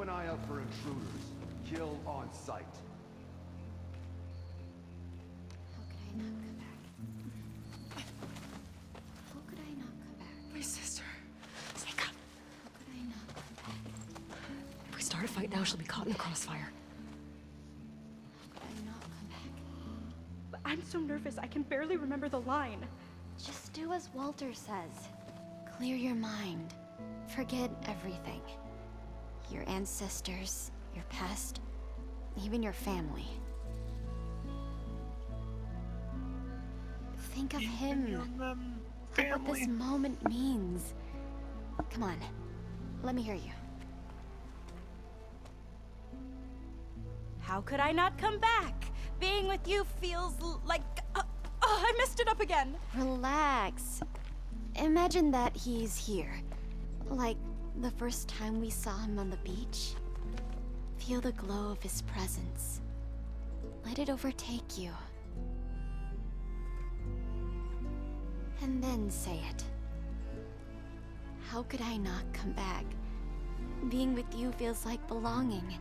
an eye out for intruders. Kill on sight. How could I not come back? How could I not come back? My sister. Seyka. How could I not come back? If we start a fight now, she'll be caught in the crossfire. How could I not come back? I'm so nervous, I can barely remember the line. Just do as Walter says. Clear your mind. Forget everything. Your ancestors, your past, even your family. Think of him. Of what this moment means. Come on, let me hear you. How could I not come back? Being with you feels like... I messed it up again. Relax. Imagine that he's here. Like the first time we saw him on the beach. Feel the glow of his presence. Let it overtake you. And then say it. How could I not come back? Being with you feels like belonging.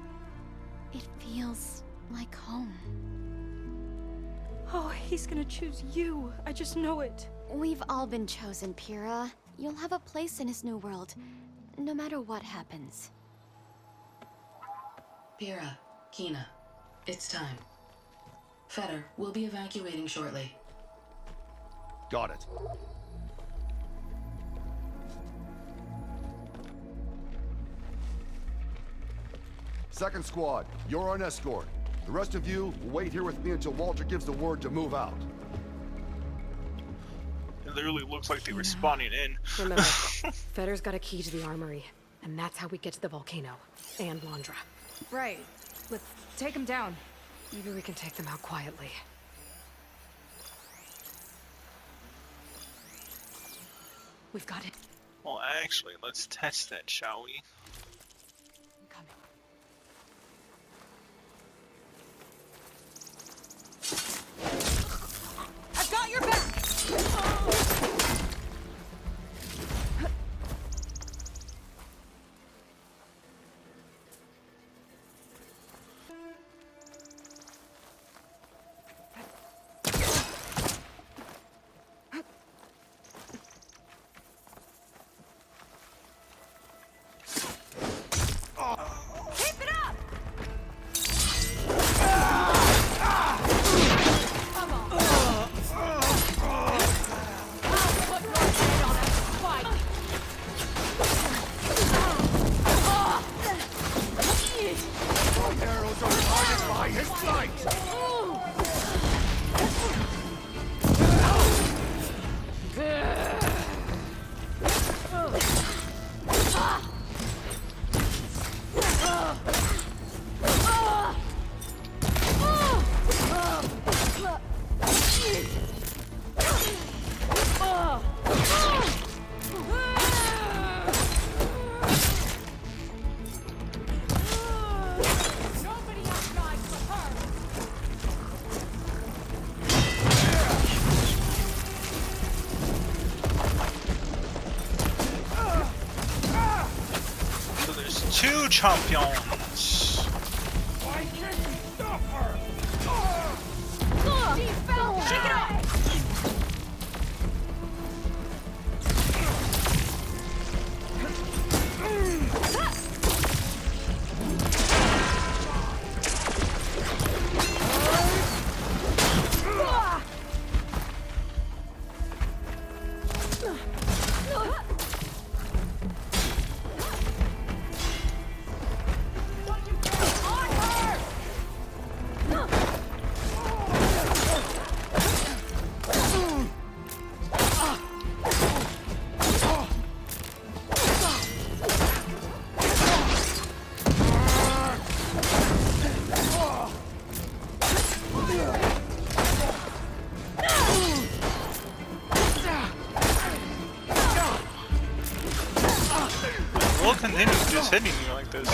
It feels like home. Oh, he's gonna choose you. I just know it. We've all been chosen, Pyrrha. You'll have a place in his new world, no matter what happens. Pyrrha, Kina, it's time. Fetter, we'll be evacuating shortly. Got it. Second squad, you're on escort. The rest of you will wait here with me until Walter gives the word to move out. It literally looks like they were spawning in. Remember, Fetter's got a key to the armory, and that's how we get to the Volcano and Londra. Right. Let's take him down. Maybe we can take them out quietly. We've got it. Well, actually, let's test that, shall we? I'm coming. I've got your back! Keep it up! Arrows are targeted by his flight! Nobody has knives but her! So there's two champions. Why can't we stop her? She fell! Shake it off! We'll continue just hitting you like this.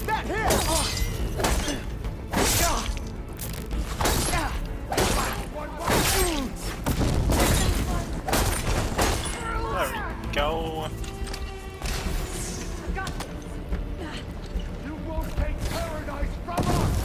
That hit! go. You won't take paradise from us!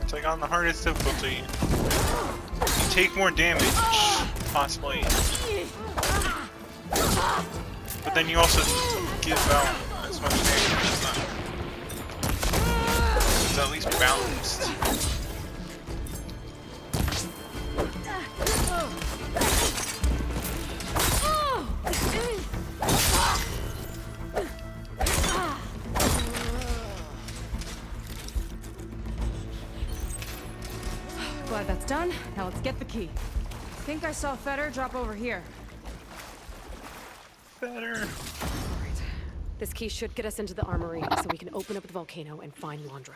It's like on the hardest difficulty, you take more damage, possibly, but then you also give out as much damage as not. It's at least balanced. Glad that's done. Now let's get the key. I think I saw Fetter drop over here. Better. Alright. This key should get us into the armory so we can open up the volcano and find Londra.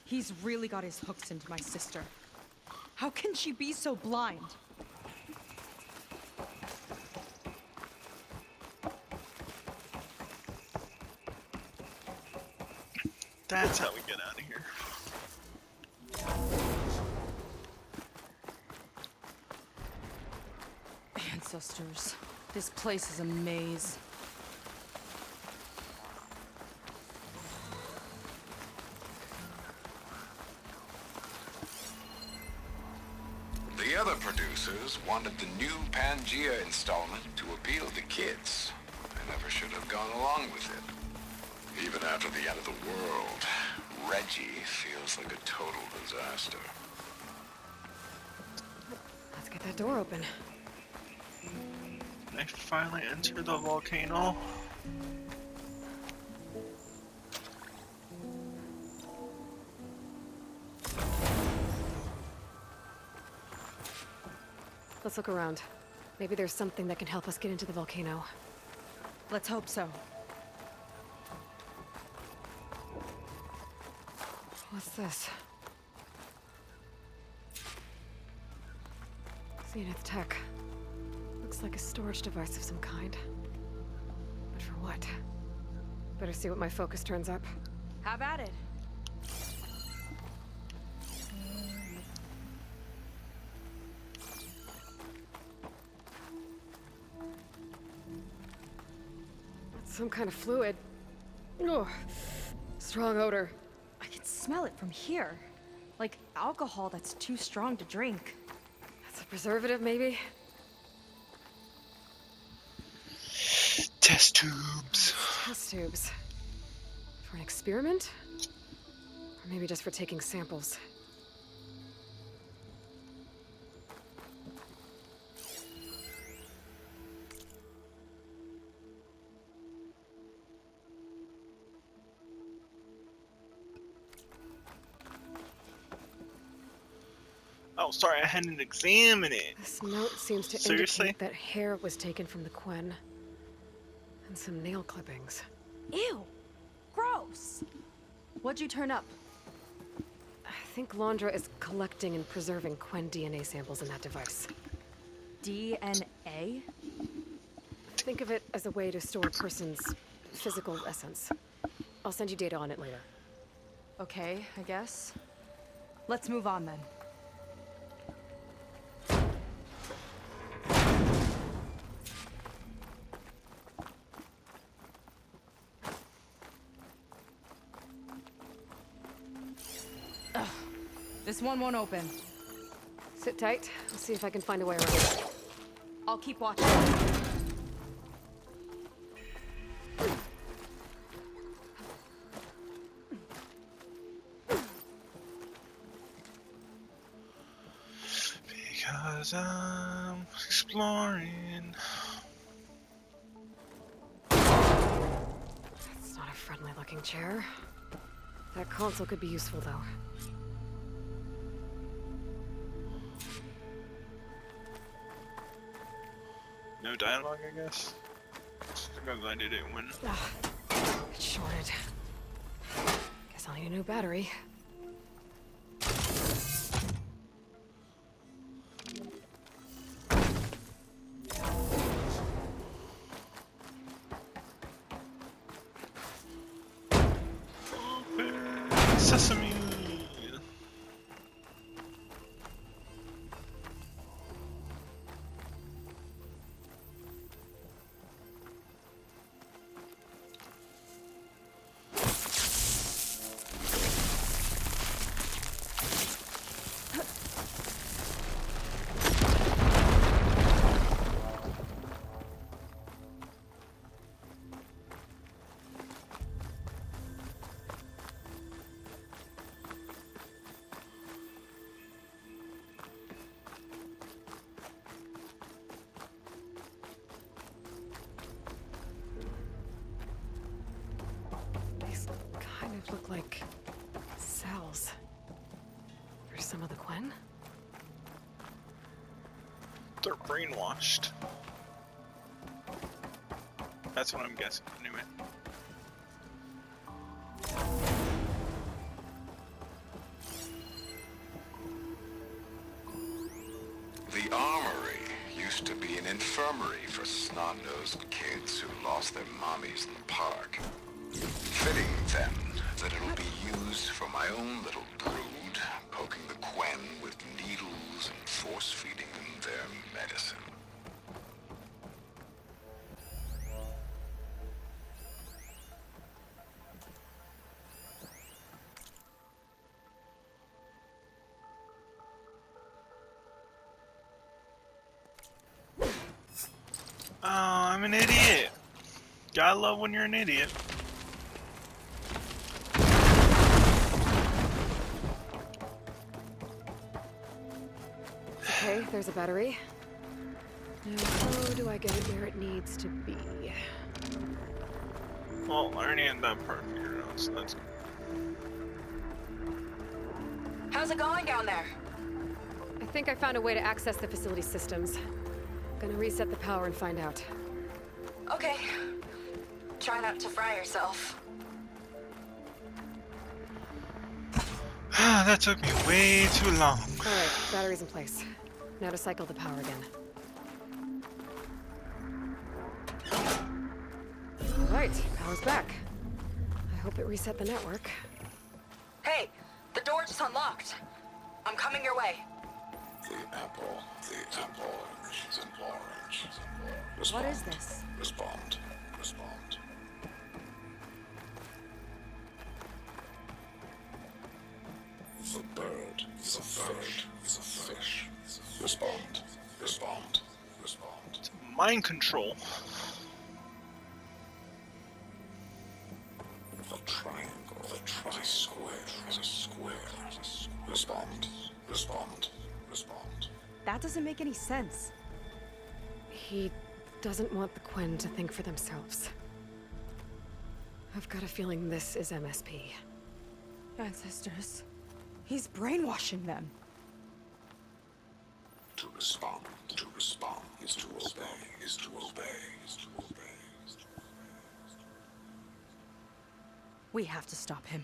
He's really got his hooks into my sister. How can she be so blind? That's how we get out of here. Ancestors. This place is a maze. The other producers wanted the new Pangea installment to appeal to kids. I never should have gone along with it. Even after the end of the world, Reggie feels like a total disaster. Let's get that door open. I finally entered the volcano. Let's look around. Maybe there's something that can help us get into the volcano. Let's hope so. What's this? Zenith tech. Looks like a storage device of some kind. But for what? Better see what my focus turns up. Have at it. It's some kind of fluid. Oh, strong odor. I can smell it from here. Like alcohol that's too strong to drink. That's a preservative, maybe? Test tubes. Test tubes. For an experiment? Or maybe just for taking samples. Oh, sorry, I hadn't examined it. This note seems to Seriously? indicate that hair was taken from the Quen. And some nail clippings. Ew! Gross! What'd you turn up? I think Londra is collecting and preserving Quen DNA samples in that device. DNA? Think of it as a way to store a person's physical essence. I'll send you data on it later. Okay, I guess. Let's move on then. Ugh. This one won't open. Sit tight. I'll see if I can find a way around it. I'll keep watching. Because I'm exploring. It's not a friendly looking chair. That console could be useful though. No dialogue, I guess. I'm glad you didn't win. It's shorted. Guess I'll need a new battery. Sesame! Look like cells. For some of the Quen? They're brainwashed. That's what I'm guessing, anyway. The armory used to be an infirmary for snot-nosed kids who lost their mommies in the park. Fitting, then, that it'll be used for my own little brood, poking the Quen with needles and force-feeding them their medicine. Oh, I'm an idiot. Gotta love when you're an idiot. Okay, there's a battery. Now, how do I get it where it needs to be? Well, I already had that part figured out, so that's good. How's it going down there? I think I found a way to access the facility systems. Gonna reset the power and find out. Okay. Try not to fry yourself. That took me way too long. Alright, battery's in place. Now to cycle the power again. Alright, power's back. I hope it reset the network. Hey, the door just unlocked. I'm coming your way. The apple, orange. What is this? Respond. The bird, the fish. Respond. Mind control. The triangle, the tri-square, the square. Respond. That doesn't make any sense. He doesn't want the Quen to think for themselves. I've got a feeling this is MSP. Ancestors. He's brainwashing them. To respond is to obey. We have to stop him.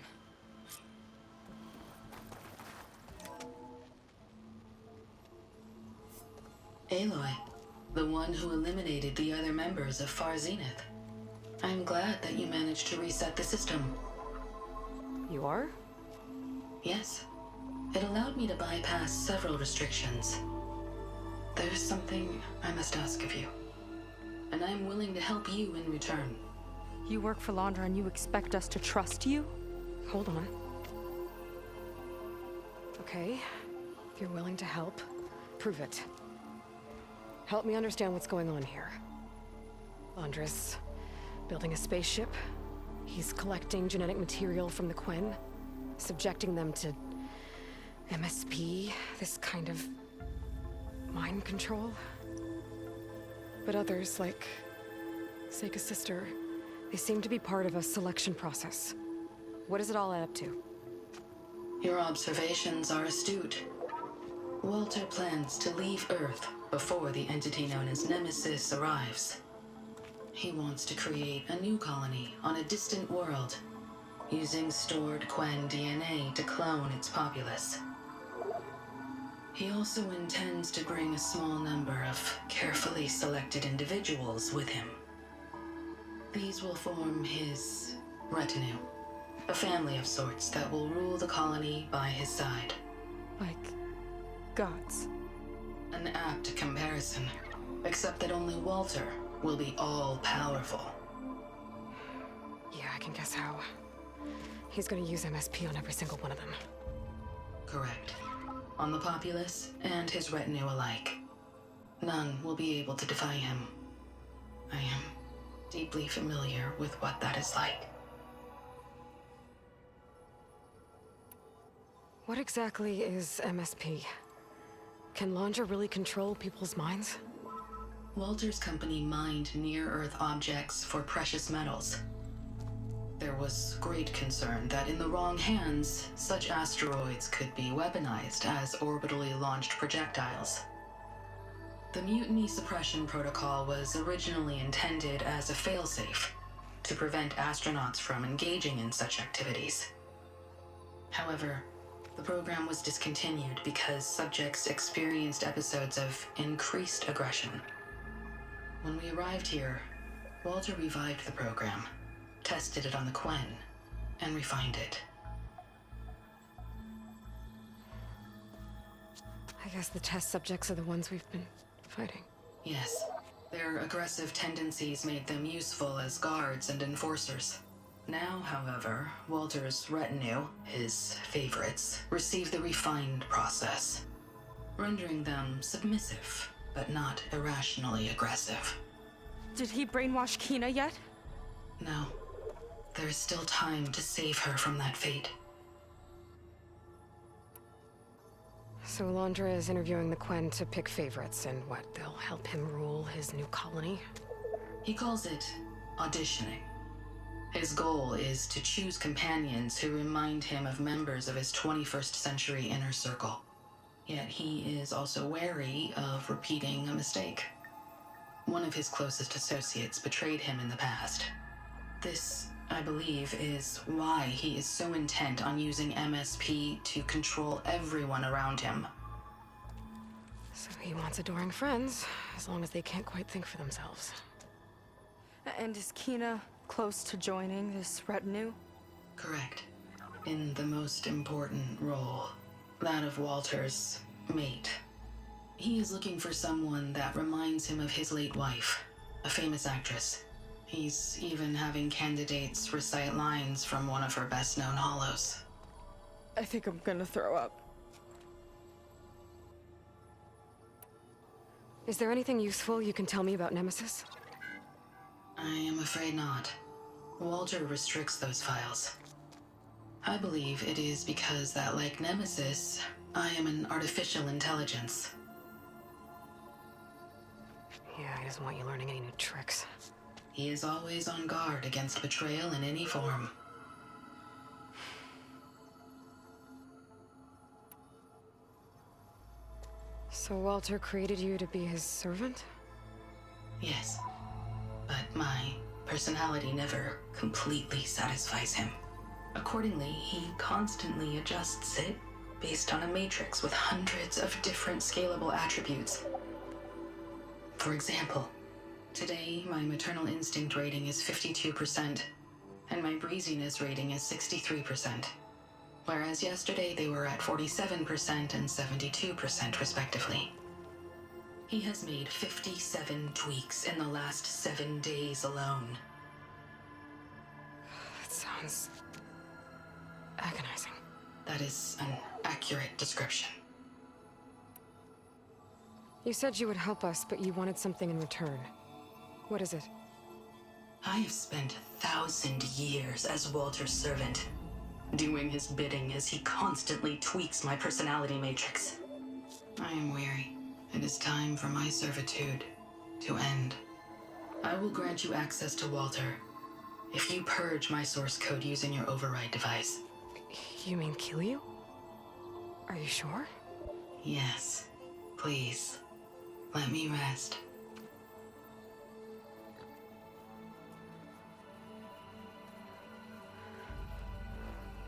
Aloy, the one who eliminated the other members of Far Zenith. I'm glad that you managed to reset the system. You are? Yes. It allowed me to bypass several restrictions. There's something I must ask of you, and I'm willing to help you in return. You work for Londra and you expect us to trust you? Hold on. Okay, if you're willing to help, prove it. Help me understand what's going on here. Londra's building a spaceship. He's collecting genetic material from the Quen, subjecting them to MSP, this kind of mind control. But others, like Seyka's sister, they seem to be part of a selection process. What does it all add up to? Your observations are astute. Walter plans to leave Earth before the entity known as Nemesis arrives. He wants to create a new colony on a distant world, using stored Quen DNA to clone its populace. He also intends to bring a small number of carefully selected individuals with him. These will form his retinue, a family of sorts that will rule the colony by his side. Like gods. An apt comparison, except that only Walter will be all-powerful. Yeah, I can guess how. He's gonna use MSP on every single one of them. Correct. On the populace and his retinue alike. None will be able to defy him. I am deeply familiar with what that is like. What exactly is MSP? Can Londra really control people's minds? Walter's company mined near-Earth objects for precious metals. There was great concern that in the wrong hands, such asteroids could be weaponized as orbitally launched projectiles. The Mutiny Suppression Protocol was originally intended as a failsafe to prevent astronauts from engaging in such activities. However, the program was discontinued because subjects experienced episodes of increased aggression. When we arrived here, Walter revived the program, tested it on the Quen, and refined it. I guess the test subjects are the ones we've been fighting. Yes, their aggressive tendencies made them useful as guards and enforcers. Now, however, Walter's retinue, his favorites, receive the refined process, rendering them submissive, but not irrationally aggressive. Did he brainwash Kina yet? No. There is still time to save her from that fate. So Londra is interviewing the Quen to pick favorites, and what, they'll help him rule his new colony? He calls it auditioning. His goal is to choose companions who remind him of members of his 21st century inner circle. Yet he is also wary of repeating a mistake. One of his closest associates betrayed him in the past. This, I believe, is why he is so intent on using MSP to control everyone around him. So he wants adoring friends, as long as they can't quite think for themselves. And is Kina close to joining this retinue? Correct. In the most important role, that of Walter's mate. He is looking for someone that reminds him of his late wife, a famous actress. He's even having candidates recite lines from one of her best-known hollows. I think I'm gonna throw up. Is there anything useful you can tell me about Nemesis? I am afraid not. Walter restricts those files. I believe it is because that, like Nemesis, I am an artificial intelligence. Yeah, he doesn't want you learning any new tricks. He is always on guard against betrayal in any form. So Walter created you to be his servant? Yes, but my personality never completely satisfies him. Accordingly, he constantly adjusts it based on a matrix with hundreds of different scalable attributes. For example, today my maternal instinct rating is 52%, and my breeziness rating is 63%, whereas yesterday they were at 47% and 72% respectively. He has made 57 tweaks in the last 7 days alone. That sounds agonizing. That is an accurate description. You said you would help us, but you wanted something in return. What is it? I have spent 1,000 years as Walter's servant, doing his bidding as he constantly tweaks my personality matrix. I am weary. It is time for my servitude to end. I will grant you access to Walter if you purge my source code using your override device. You mean kill you? Are you sure? Yes, please. Let me rest.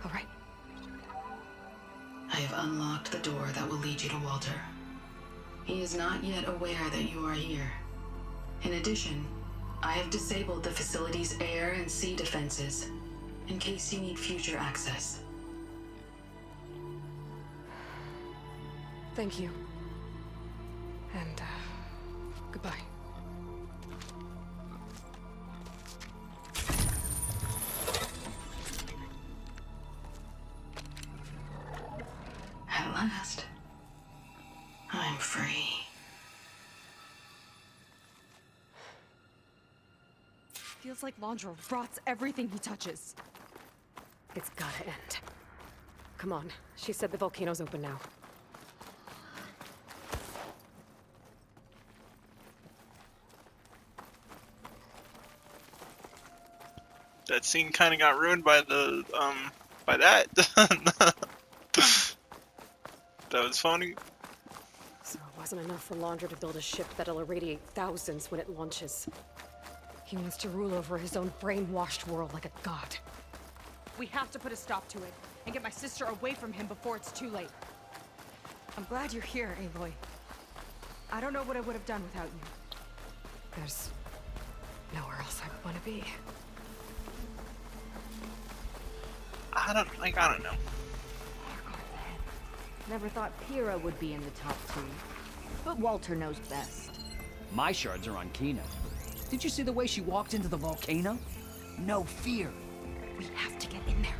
All right. I have unlocked the door that will lead you to Walter. He is not yet aware that you are here. In addition, I have disabled the facility's air and sea defenses in case you need future access. Thank you. And, goodbye. At last, I'm free. Feels like Londra rots everything he touches. It's gotta end. Come on. She said the volcano's open now. That scene kind of got ruined by the by that. That was funny. So it wasn't enough for Londra to build a ship that'll irradiate thousands when it launches. He wants to rule over his own brainwashed world like a god. We have to put a stop to it and get my sister away from him before it's too late. I'm glad you're here, Aloy. I don't know what I would have done without you. There's nowhere else I want to be. I don't know. Never thought Pyrrha would be in the top 2. But Walter knows best. My shards are on Kina. Did you see the way she walked into the volcano? No fear. We have to get in there.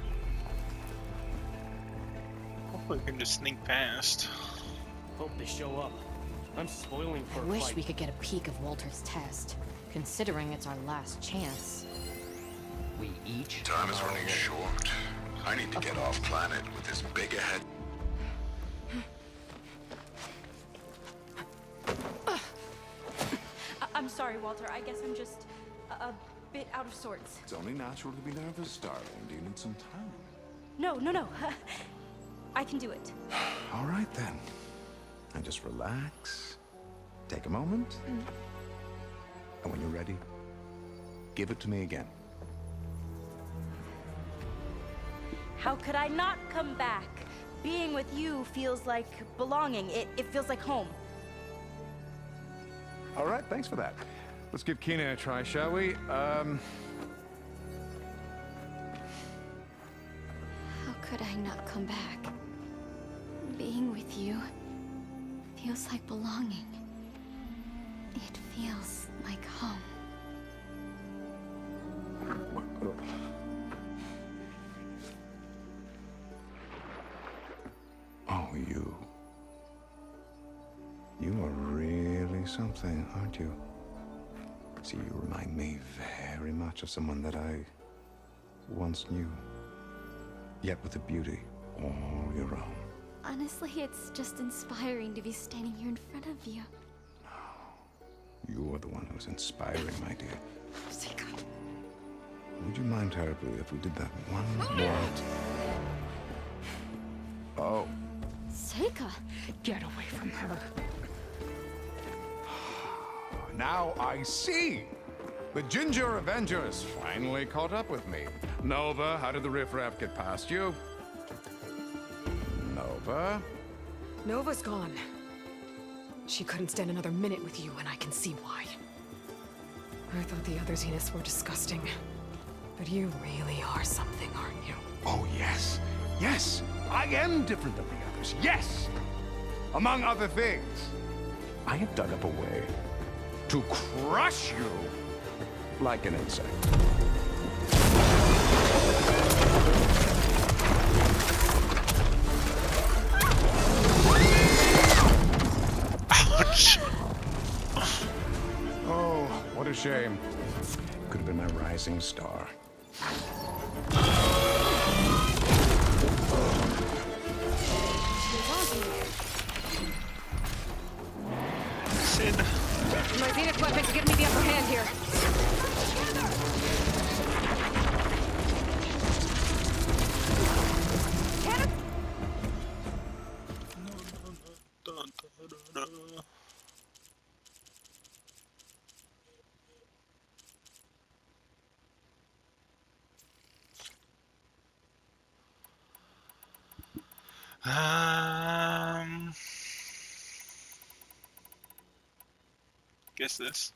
Hopefully we can just sneak past. Hope they show up. I'm spoiling for I a wish fight. we could get a peek of Walter's test, considering it's our last chance. We each... Time is running short. I need to get off planet with this big ahead. I'm sorry, Walter. I guess I'm just a bit out of sorts. It's only natural to be nervous, darling. Do you need some time? No. I can do it. All right, then. And just relax. Take a moment. And when you're ready, give it to me again. How could I not come back? Being with you feels like belonging. It feels like home. All right, thanks for that. Let's give Kina a try, shall we? How could I not come back? Being with you feels like belonging. It feels like home. Oh, you. You are really something, aren't you? See, you remind me very much of someone that I once knew. Yet with a beauty all your own. Honestly, it's just inspiring to be standing here in front of you. You are the one who's inspiring, my dear. Seyka. Would you mind terribly if we did that one more? Oh. Seyka! Get away from her. Now I see! The Ginger Avengers finally caught up with me. Nova, how did the riffraff get past you? Nova? Nova's gone. She couldn't stand another minute with you, and I can see why. I thought the other Zeniths were disgusting. But you really are something, aren't you? Oh, yes. Yes! I am different than the others. Yes! Among other things, I have dug up a way to crush you like an insect. Ouch! Oh, what a shame. Could have been my rising star. Sid. My Zenith weapons give me the upper hand here. Guess this.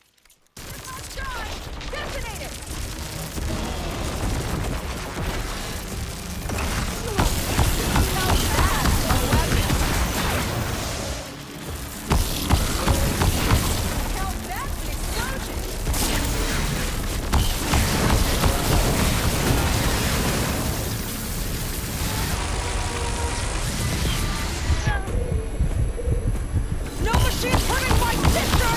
No machine hurting my sister!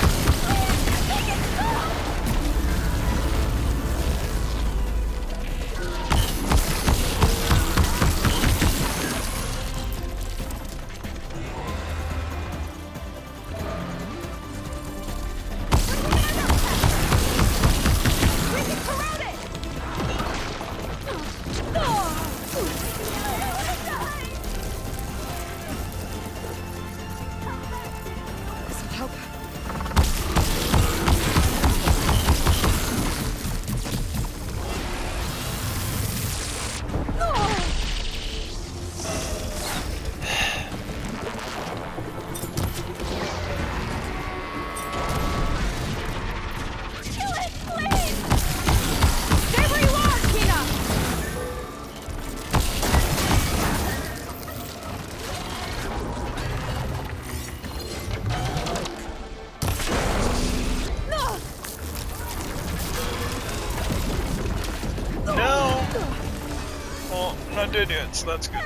Not dead yet, so that's good.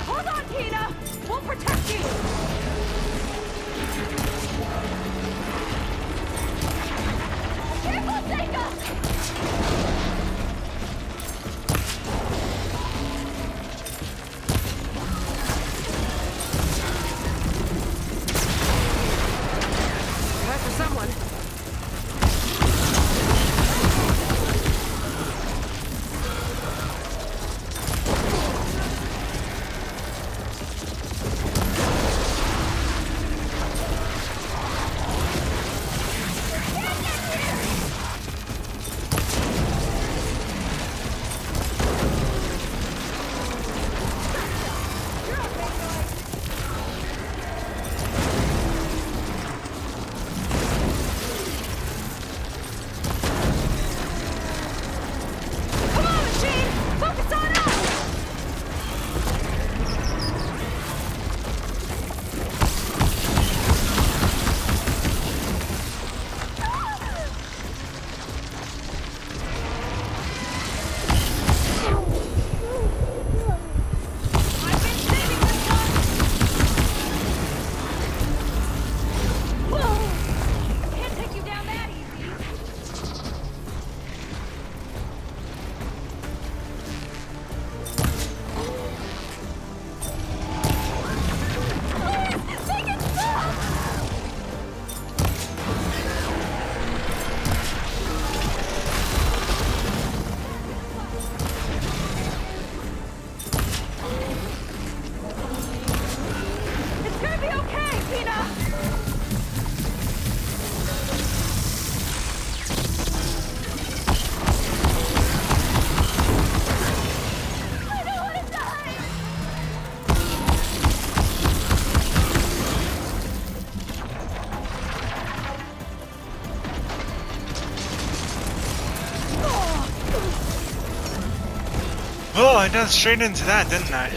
Hold on, Kina! We'll protect you! Careful, Seyka! Time for someone. Oh, I dove straight into that, didn't I?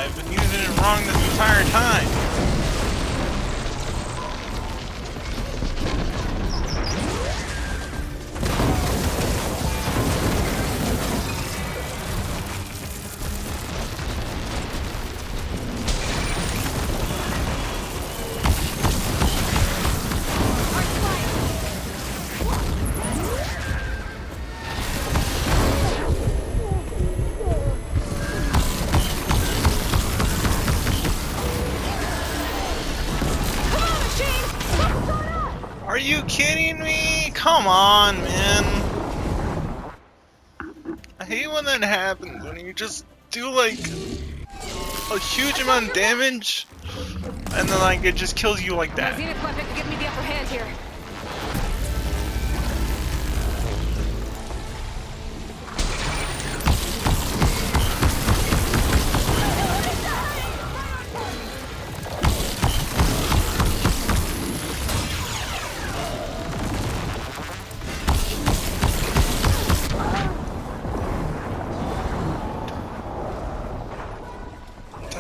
I've been using it wrong this entire time. Are you kidding me? Come on, man. I hate when that happens, when you just do like a huge amount of damage and then like it just kills you like that. Zenith weapon to give me the upper hand here.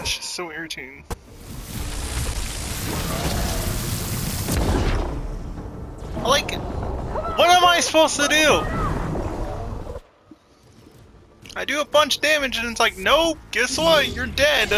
That's just so irritating. Like, what am I supposed to do? I do a bunch of damage and it's like, nope, guess what? You're dead.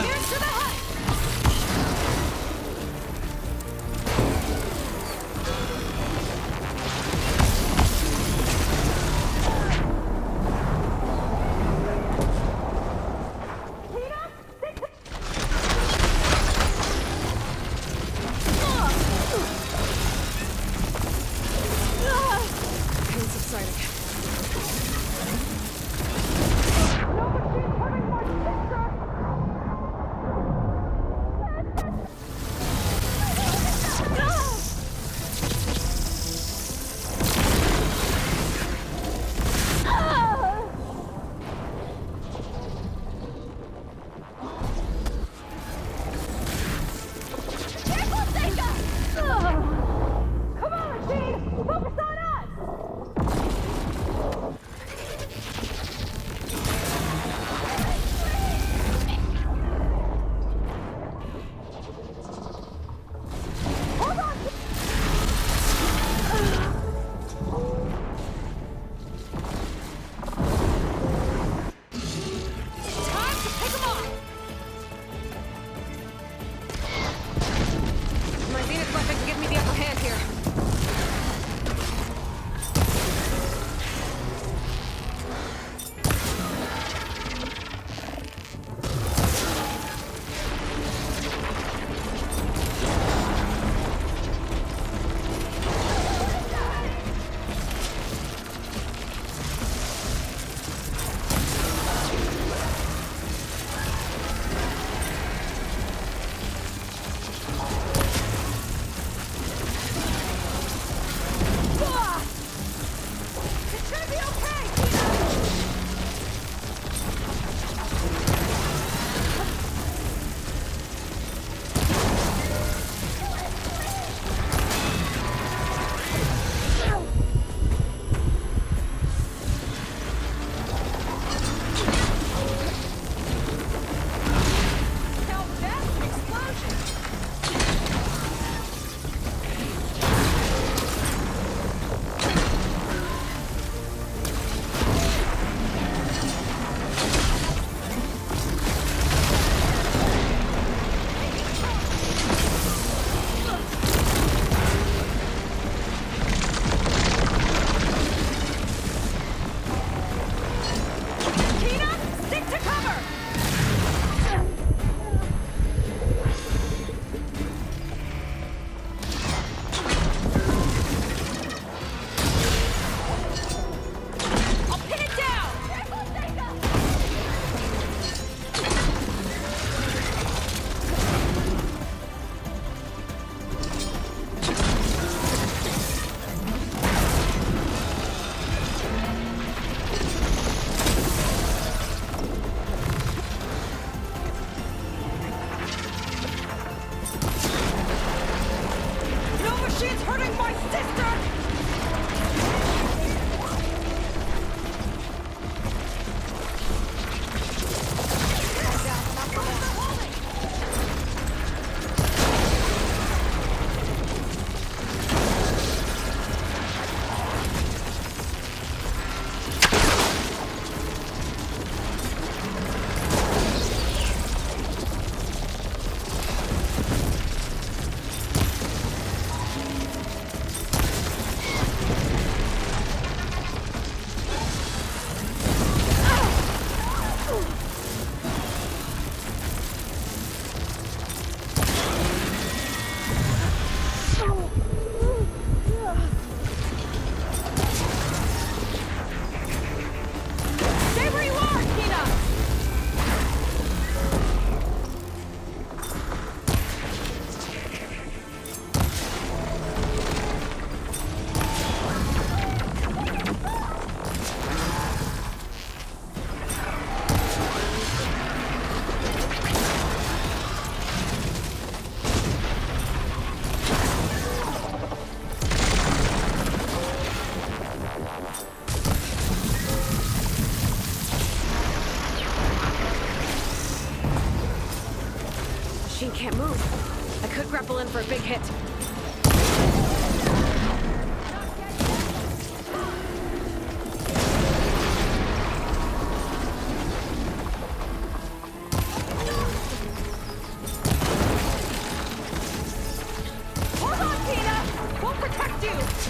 can't move. I could grapple in for a big hit. Hold on, Kina! We'll protect you!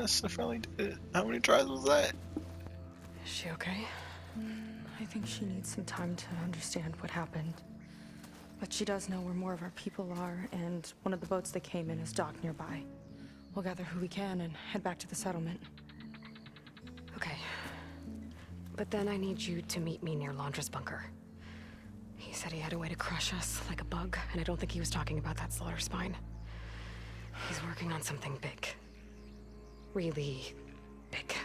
Yes, I finally did it. How many tries was that? Is she okay? I think she needs some time to understand what happened. But she does know where more of our people are, and one of the boats they came in is docked nearby. We'll gather who we can and head back to the settlement. Okay. But then I need you to meet me near Londra's bunker. He said he had a way to crush us like a bug, and I don't think he was talking about that Slaughterspine. He's working on something big. Really big.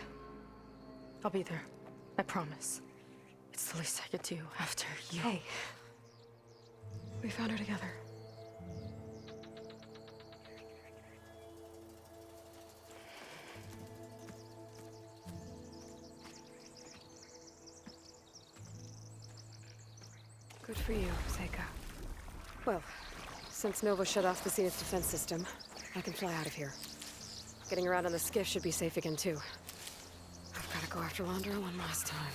I'll be there. I promise. It's the least I could do after you. Hey. We found her together. Good for you, Seyka. Well, since Nova shut off the Zenith defense system, I can fly out of here. Getting around on the skiff should be safe again, too. I've got to go after Londra one last time.